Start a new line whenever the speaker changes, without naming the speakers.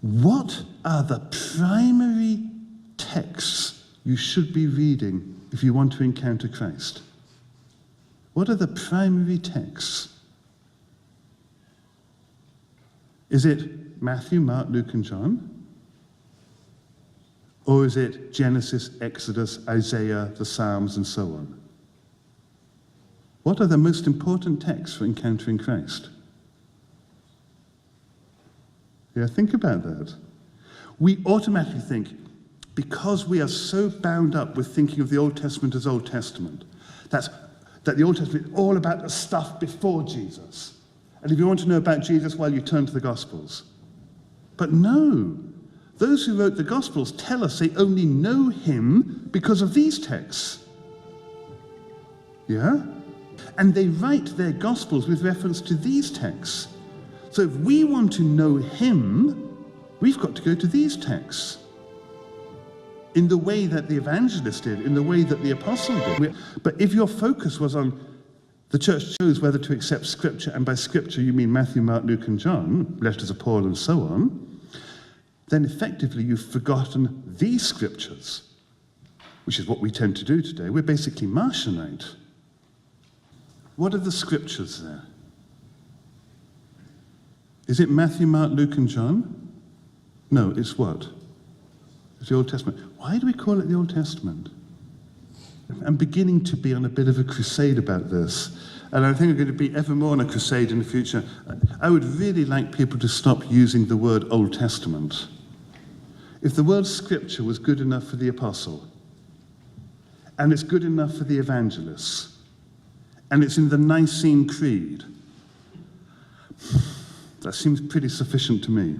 what are the primary texts you should be reading if you want to encounter Christ? What are the primary texts? Is it Matthew, Mark, Luke, and John? Or is it Genesis, Exodus, Isaiah, the Psalms, and so on? What are the most important texts for encountering Christ? Yeah, think about that. We automatically think, because we are so bound up with thinking of the Old Testament as Old Testament, that the Old Testament is all about the stuff before Jesus. And if you want to know about Jesus, well, you turn to the Gospels. But no, those who wrote the Gospels tell us they only know him because of these texts. Yeah? And they write their Gospels with reference to these texts. So if we want to know him, we've got to go to these texts. In the way that the evangelist did, in the way that the apostle did. But if your focus was on the church chose whether to accept Scripture, and by Scripture you mean Matthew, Mark, Luke, and John, letters of Paul, and so on, then effectively you've forgotten these Scriptures, which is what we tend to do today. We're basically Marcionite. What are the Scriptures there? Is it Matthew, Mark, Luke, and John? No, it's what? It's the Old Testament. Why do we call it the Old Testament? I'm beginning to be on a bit of a crusade about this, and I think I'm going to be ever more on a crusade in the future. I would really like people to stop using the word Old Testament. If the word Scripture was good enough for the apostle, and it's good enough for the evangelists, and it's in the Nicene Creed, that seems pretty sufficient to me.